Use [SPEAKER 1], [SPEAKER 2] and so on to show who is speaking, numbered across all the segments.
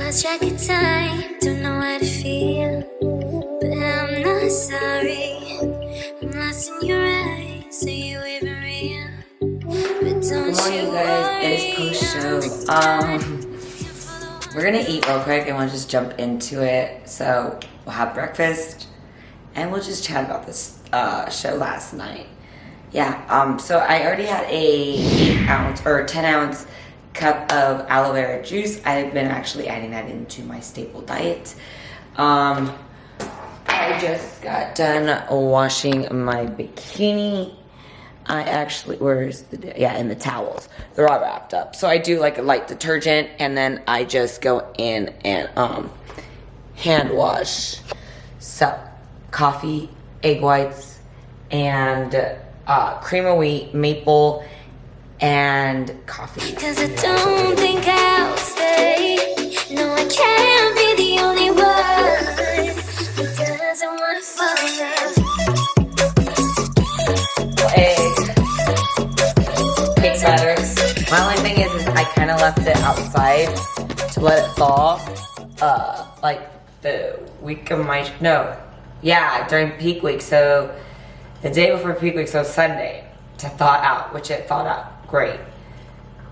[SPEAKER 1] lost track of time, don't know how to feel, but I'm not sorry. I'm lost in your eyes, are you even real? But don't
[SPEAKER 2] Good morning,
[SPEAKER 1] you
[SPEAKER 2] guys.
[SPEAKER 1] worry,
[SPEAKER 2] It is post-show. We're gonna eat real quick and we'll just jump into it. So we'll have breakfast and we'll just chat about this show last night. Yeah, so I already had a 8-ounce or 10-ounce cup of aloe vera juice. I've been actually adding that into my staple diet. I just got done washing my bikini. I actually, in the towels. They're all wrapped up. So I do like a light detergent and then I just go in and hand wash. So, coffee, egg whites, and cream of wheat, maple, and coffee.
[SPEAKER 1] Cause I don't think I'll stay. No, I can't be the only one who doesn't wanna fall in love.
[SPEAKER 2] Egg batter. My only thing is I kind of left it outside to let it thaw. Like the week of during peak week. So the day before peak week, so Sunday, to thaw out, which it thawed out great.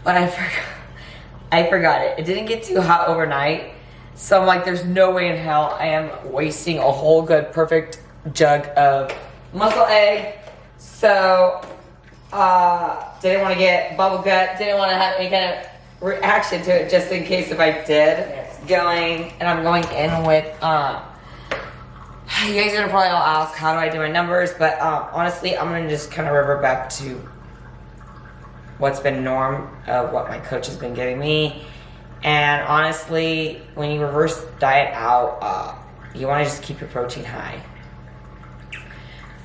[SPEAKER 2] But I forgot it. It didn't get too hot overnight. So I'm like, there's no way in hell I am wasting a whole good, perfect jug of muscle egg. So, didn't want to get bubble gut, didn't want to have any kind of reaction to it just in case if I did. I'm going in with, you guys are gonna probably all ask, how do I do my numbers? But honestly, I'm gonna just kind of revert back to what's been norm of what my coach has been giving me. And honestly, when you reverse diet out, you want to just keep your protein high.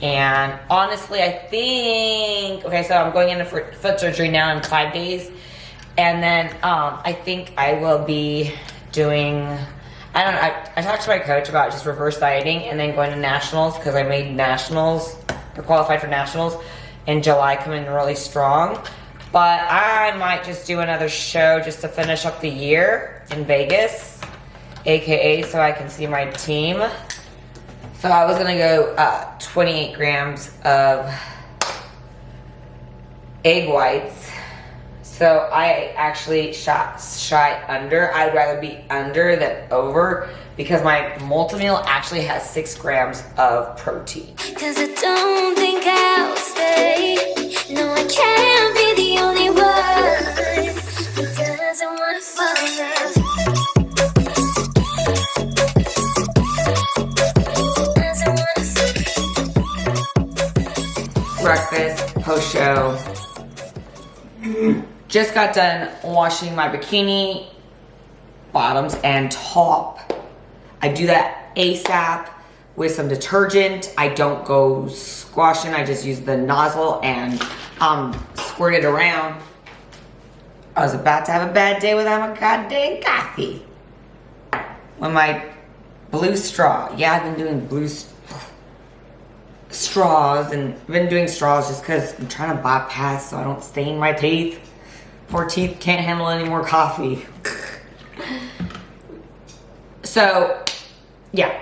[SPEAKER 2] And honestly, I think, okay, so I'm going into foot surgery now in 5 days. And then I think I will be doing, I don't know, I talked to my coach about just reverse dieting and then going to nationals because I made nationals, or qualified for nationals in July, coming really strong. But I might just do another show just to finish up the year in Vegas, AKA so I can see my team. So I was gonna go 28 grams of egg whites. So I actually shot shy under. I'd rather be under than over because my multi-meal actually has 6 grams of protein.
[SPEAKER 1] Cause I don't think I'll stay. No, I can't be the only one who doesn't wanna fall in love.
[SPEAKER 2] Breakfast, post-show. Just got done washing my bikini, bottoms and top. I do that ASAP with some detergent. I don't go squashing. I just use the nozzle and squirt it around. I was about to have a bad day without my goddamn coffee. With my blue straw. Yeah, I've been doing blue straws, and I've been doing straws just because I'm trying to bypass so I don't stain my teeth. Poor teeth can't handle any more coffee. So, yeah.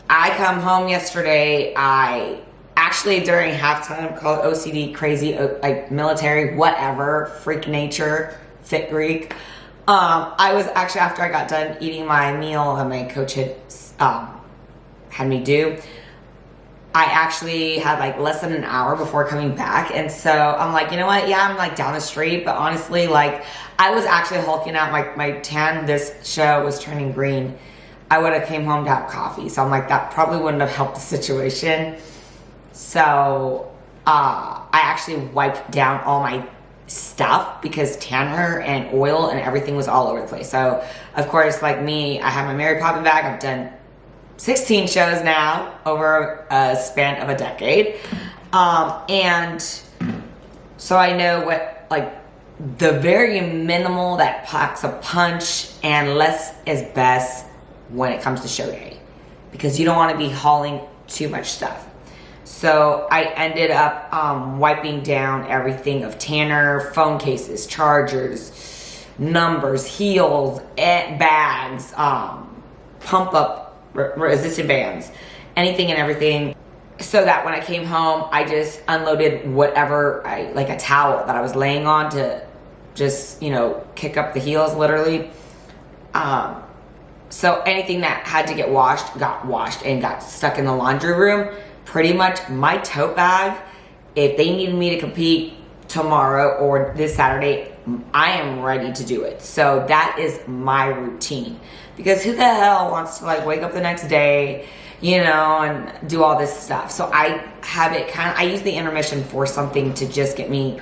[SPEAKER 2] I come home yesterday. I actually, during halftime, called OCD, crazy, like military, whatever, freak nature, fit Greek. I was actually, after I got done eating my meal that my coach had me do, I actually had like less than an hour before coming back. And so I'm like, you know what? Yeah, I'm like down the street. But honestly, like I was actually hulking out my tan. This show was turning green. I would have came home to have coffee. So I'm like, that probably wouldn't have helped the situation. So I actually wiped down all my stuff because tanner and oil and everything was all over the place. So of course, like me, I have my Mary Poppins bag. I've done 16 shows now over a span of a decade. And so I know what, like, the very minimal that packs a punch and less is best when it comes to show day because you don't want to be hauling too much stuff. So I ended up wiping down everything of tanner, phone cases, chargers, numbers, heels, bags, pump up resistant bands, anything and everything. So that when I came home, I just unloaded whatever, like a towel that I was laying on to just, kick up the heels literally. So anything that had to get washed, got washed and got stuck in the laundry room. Pretty much my tote bag, if they needed me to compete tomorrow or this Saturday, I am ready to do it. So that is my routine. Because who the hell wants to like wake up the next day, and do all this stuff. So I have it I use the intermission for something to just get me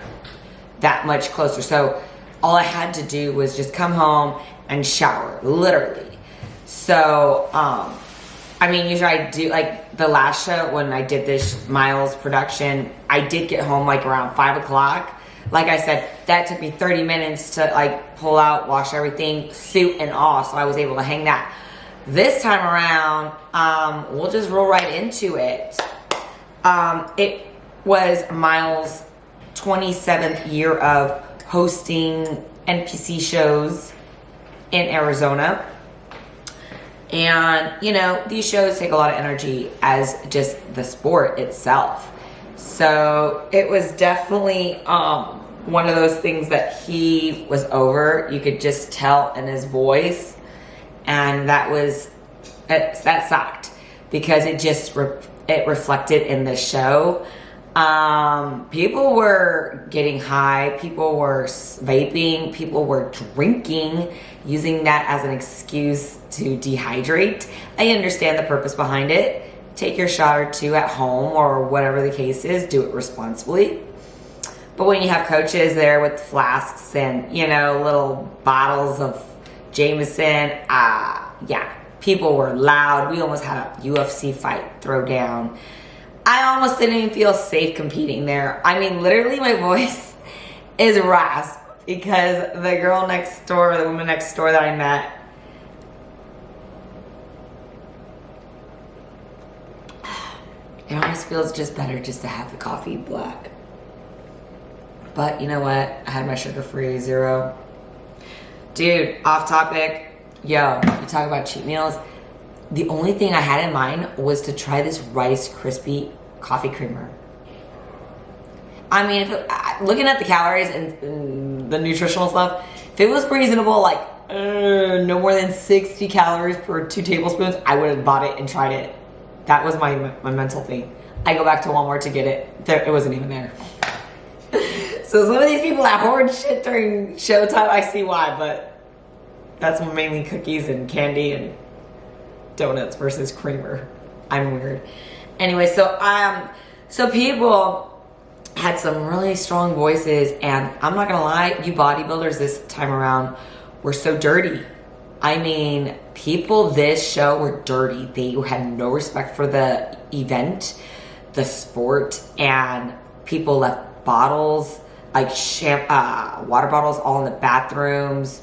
[SPEAKER 2] that much closer. So all I had to do was just come home and shower, literally. So, usually I do, like, the last show when I did this Miles production, I did get home, like, around 5 o'clock. Like I said, that took me 30 minutes to, like, pull out, wash everything, suit and all, so I was able to hang that. This time around, we'll just roll right into it. It was Miles' 27th year of hosting NPC shows in Arizona. And, these shows take a lot of energy as just the sport itself. So it was definitely one of those things that he was over. You could just tell in his voice. And that sucked because it just it reflected in the show. People were getting high, people were vaping, people were drinking, using that as an excuse to dehydrate. I understand the purpose behind it. Take your shot or two at home or whatever the case is, do it responsibly. But when you have coaches there with flasks and, little bottles of Jameson, people were loud. We almost had a UFC fight throw down. I almost didn't even feel safe competing there. Literally my voice is rasp because the girl next door, the woman next door that I met, it almost feels just better just to have the coffee black. But you know what? I had my sugar-free zero. Dude, off topic. Yo, you talk about cheat meals. The only thing I had in mind was to try this Rice Krispie coffee creamer. Looking at the calories and the nutritional stuff, if it was reasonable, like no more than 60 calories per 2 tablespoons, I would have bought it and tried it. That was my mental thing. I go back to Walmart to get it. It wasn't even there. So some of these people that hoard shit during showtime, I see why, but that's mainly cookies and candy and donuts versus creamer. I'm weird. Anyway, so people had some really strong voices, and I'm not gonna lie, you bodybuilders this time around were so dirty. People this show were dirty. They had no respect for the event, the sport, and people left bottles, like water bottles, all in the bathrooms.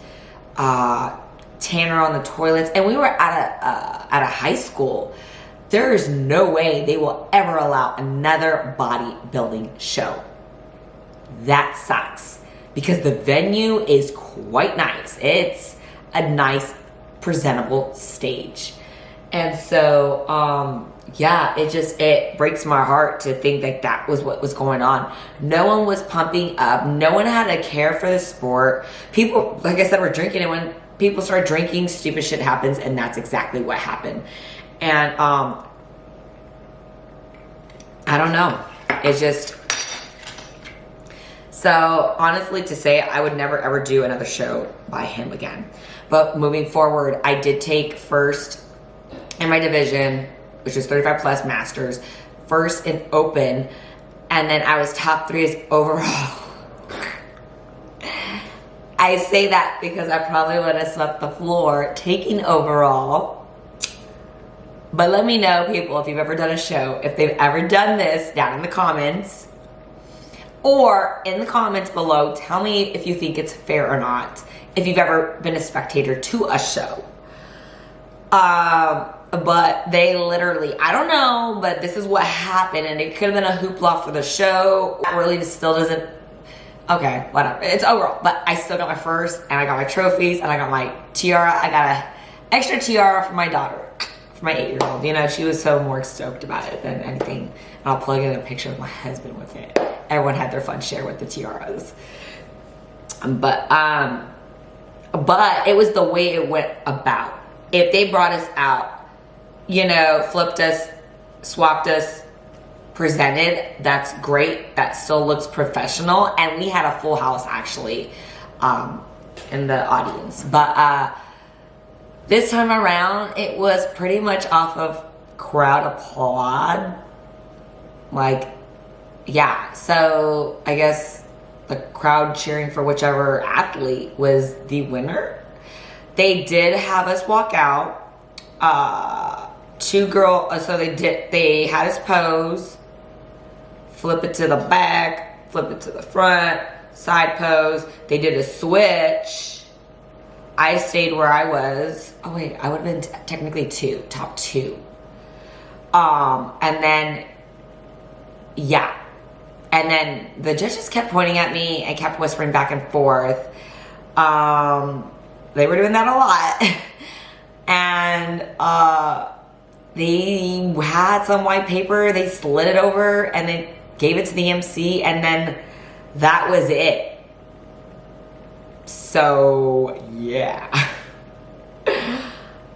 [SPEAKER 2] Tanner on the toilets, and we were at a high school. There is no way they will ever allow another bodybuilding show. That sucks because the venue is quite nice. It's a nice, presentable stage, and so it breaks my heart to think that was what was going on. No one was pumping up. No one had a care for the sport. People, like I said, were drinking, and when people start drinking, stupid shit happens, and that's exactly what happened. And I don't know. It's just so honestly to say, I would never ever do another show by him again. But moving forward, I did take first in my division, which was 35 plus masters, first in open, and then I was top 3 as overall. I say that because I probably would have swept the floor taking overall. But let me know, people, if you've ever done a show, if they've ever done this, down in the comments. Or in the comments below, tell me if you think it's fair or not. If you've ever been a spectator to a show. But they literally, I don't know, but this is what happened. And it could have been a hoopla for the show. It really still doesn't Okay, whatever. It's overall, but I still got my first, and I got my trophies, and I got my tiara. I got a extra tiara for my daughter, for my 8-year-old. You know, she was so more stoked about it than anything. And I'll plug in a picture of my husband with it. Everyone had their fun share with the tiaras. But it was the way it went about. If they brought us out, you know, flipped us, swapped us, presented, that's great. That still looks professional. And we had a full house actually in the audience. But this time around, it was pretty much off of crowd applaud. Like, yeah. So I guess the crowd cheering for whichever athlete was the winner. They did have us walk out. Two girls, so they had us pose, flip it to the back, flip it to the front, side pose. They did a switch. I stayed where I was. Oh wait, I would have been technically top two. And then, yeah. And then the judges kept pointing at me and kept whispering back and forth. They were doing that a lot. And they had some white paper, they slid it over and they gave it to the MC, and then that was it. So yeah.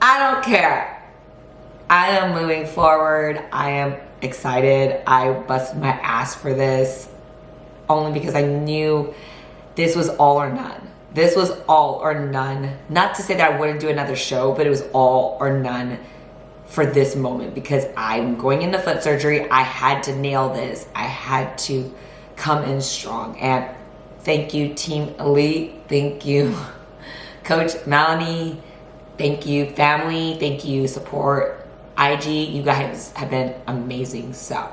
[SPEAKER 2] I don't care. I am moving forward. I am excited. I busted my ass for this only because I knew this was all or none. This was all or none. Not to say that I wouldn't do another show, but it was all or none for this moment because I'm going into foot surgery. I had to nail this. I had to come in strong. And thank you, Team Elite. Thank you, Coach Melanie. Thank you, family. Thank you, support. IG, you guys have been amazing. So,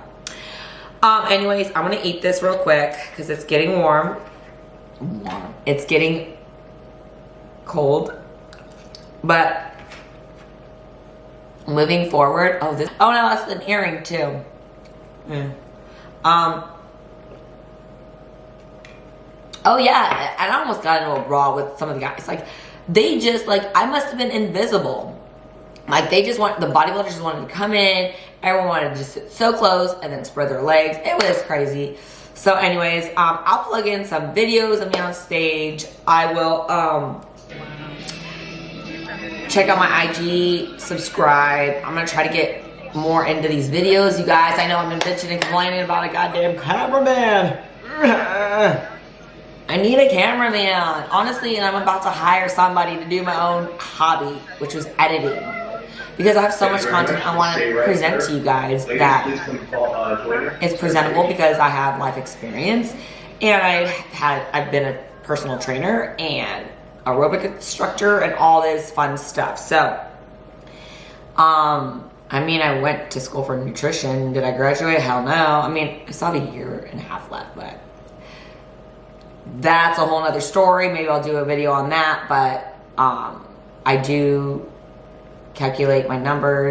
[SPEAKER 2] anyways, I'm gonna eat this real quick because it's getting warm. It's getting cold, but moving forward. Oh no, that's an earring too. Oh yeah, and I almost got into a brawl with some of the guys. Like, they just, like, I must have been invisible. Like, they just the bodybuilders just wanted to come in. Everyone wanted to just sit so close and then spread their legs. It was crazy. So anyways, I'll plug in some videos of me on stage. I will check out my IG, subscribe. I'm gonna try to get more into these videos, you guys. I know I've been bitching and complaining about a goddamn cameraman. I need a cameraman, honestly, and I'm about to hire somebody to do my own hobby, which was editing. Because I have so much content I want to present to you guys that is presentable because I have life experience and I've been a personal trainer and aerobic instructor and all this fun stuff. So, I mean, I went to school for nutrition. Did I graduate? Hell no. I mean, I still have a year and a half left, but that's a whole nother story. Maybe I'll do a video on that, but I do calculate my numbers.